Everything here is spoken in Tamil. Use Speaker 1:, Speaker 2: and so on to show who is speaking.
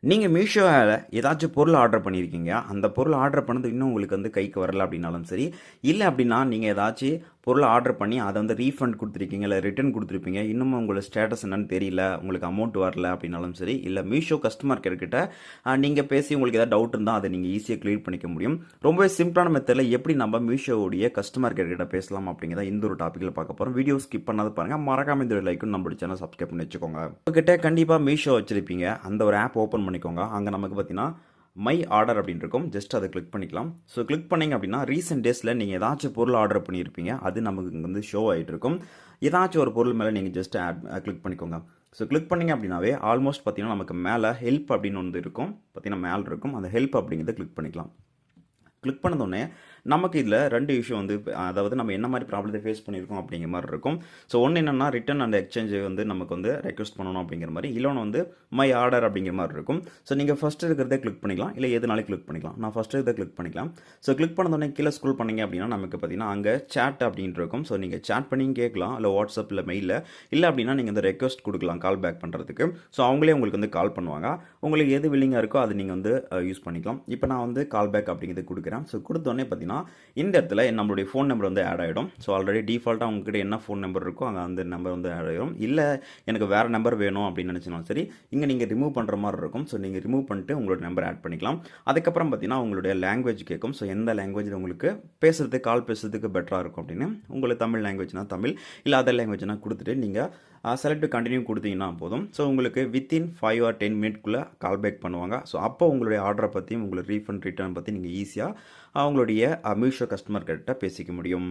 Speaker 1: நீங்க மீஷோல ஏதாச்சும் பொருள் ஆர்டர் பண்ணியிருக்கீங்க. அந்த பொருள் ஆர்டர் பண்ணது இன்னும் உங்களுக்கு கைக்கு வரல அப்படின்னாலும் சரி, இல்ல அப்படின்னா நீங்க ஏதாச்சு பொருள் ஆர்டர் பண்ணி அத ரீஃபண்ட் குடுத்துருக்கீங்க, இல்ல ரிட்டர்ன் குடுத்துருப்பீங்க. இன்னமும் உங்களோட ஸ்டேட்டஸ் என்னன்னு தெரியல, உங்களுக்கு அமௌண்ட் வரல அப்படின்னாலும் சரி, இல்ல மீஷோ கஸ்டமர் கேர் கிட்ட நீங்க பேசி உங்களுக்கு ஏதாவது டவுட் இருந்தா அத நீங்க ஈஸியா கிளியர் பண்ணிக்க முடியும். ரொம்பவே சிம்பிளான மெத்தட்ல எப்படி நம்ம மீஷோவுடைய கஸ்டமர் கேர் கிட்ட பேசலாம் அப்படிங்கிறத இந்த ஒரு டாபிக்ல பார்க்க போறோம். வீடியோ ஸ்கிப் பண்ணாத பாருங்க. மறக்காம இந்த லைக்கும் நம்மளோட சேனல் சப்ஸ்கிரைப் பண்ணி வச்சுக்கோங்க. உங்ககிட்ட கண்டிப்பா மீஷோ வச்சிருப்பீங்க. அந்த ஒரு ஆப் ஓப்பன் பண்ணிக்கோங்க. அங்கே நமக்கு பார்த்தீங்கன்னா மை ஆர்டர் அப்படின்னு இருக்கும். ஜஸ்ட் அதை கிளிக் பண்ணிக்கலாம். ஸோ கிளிக் பண்ணிங்க அப்படின்னா ரீசெண்ட் டேஸில் நீங்கள் ஏதாச்சும் பொருள் ஆர்டர் பண்ணியிருப்பீங்க. அது நமக்கு இங்கே ஷோ ஆகிட்டு இருக்கும். ஏதாச்சும் ஒரு பொருள் மேலே நீங்கள் ஜஸ்ட் கிளிக் பண்ணிக்கோங்க. ஸோ கிளிக் பண்ணிங்க அப்படின்னாவே ஆல்மோஸ்ட் பார்த்தீங்கன்னா நமக்கு மேலே ஹெல்ப் அப்படின்னு ஒன்று இருக்கும். பார்த்தீங்கன்னா மேலே இருக்கும். அந்த ஹெல்ப் அப்படிங்கிறத கிளிக் பண்ணிக்கலாம். கிளிக் பண்ணதோடனே நமக்கு இதில் ரெண்டு இஷ்யூ அதாவது நம்ம என்ன மாதிரி ப்ராப்ளத்தை ஃபேஸ் பண்ணியிருக்கோம் அப்படிங்கிற மாதிரி இருக்கும். ஸோ ஒன்று என்னென்னா ரிட்டர்ன் அண்ட் எக்ஸ்சேஞ்ச் நமக்கு ரெக்வஸ்ட் பண்ணணும் அப்படிங்கிற மாதிரி, இல்லொன்று மை ஆர்டர் அப்படிங்கிற மாதிரி இருக்கும். ஸோ நீங்கள் ஃபஸ்ட்டு இருக்கிறதே கிளிக் பண்ணிக்கலாம், இல்லை எதுனாலும் கிளிக் பண்ணிக்கலாம். நான் ஃபஸ்ட்டு இதை கிளிக் பண்ணிக்கலாம். ஸோ கிளிக் பண்ணதோடனே கீழே ஸ்க்ரோல் பண்ணிங்க அப்படின்னா நமக்கு பார்த்தீங்கன்னா அங்கே சேட் அப்படின்ட்டு இருக்கும். ஸோ நீங்கள் சேட் பண்ணி கேட்கலாம், இல்லை வாட்ஸ்அப் இல்லை மெயிலில், இல்லை அப்படின்னா நீங்கள் ரெக்வஸ்ட் கொடுக்கலாம் கால் பேக் பண்ணுறதுக்கு. ஸோ அவங்களே உங்களுக்கு கால் பண்ணுவாங்க. உங்களுக்கு எது வில்லிங்காக இருக்கோ அது நீங்கள் யூஸ் பண்ணிக்கலாம். இப்போ நான் கால் பேக் அப்படிங்கிறது கொடுக்குறேன். ஸோ கொடுத்தோடனே பார்த்தீங்கன்னா இந்த இடத்துல நம்மளுடைய ஃபோன் நம்பர் ஆட் ஆகிடும். ஸோ ஆல்ரெடி டிஃபால்ட்டாக உங்ககிட்ட என்ன ஃபோன் நம்பர் இருக்கோ அங்கே அந்த நம்பர் ஆட் ஆகிடும். இல்லை எனக்கு வேறு நம்பர் வேணும் அப்படின்னு நினச்சினாலும் சரி, இங்கே நீங்கள் ரிமூவ் பண்ணுற மாதிரி இருக்கும். ஸோ நீங்கள் ரிமூவ் பண்ணிட்டு உங்களோட நம்பர் ஆட் பண்ணிக்கலாம். அதுக்கப்புறம் பார்த்தீங்கன்னா உங்களுடைய லாங்குவேஜ் கேட்கும். ஸோ எந்த லாங்குவேஜில் உங்களுக்கு பேசுகிறதுக்கு கால் பேசுறதுக்கு பெட்டராக இருக்கும் அப்படின்னு, உங்களுக்கு தமிழ் லாங்குவேஜ்னா தமிழ், இல்லை அதர் லாங்குவேஜ்னா கொடுத்துட்டு நீங்கள் செலக்ட் கண்டினியூ கொடுத்தீங்கன்னா போதும். ஸோ உங்களுக்கு வித்தின் 5 or 10 மினிட்குள்ளே கால் பேக் பண்ணுவாங்க. ஸோ அப்போ உங்களுடைய ஆர்டரை பற்றியும் உங்களுடைய ரீஃபண்ட் ரிட்டர்ன் பற்றி நீங்கள் ஈஸியாக அவங்களுடைய மீஷோ கஸ்டமர் கிட்ட பேசிக்க முடியும்.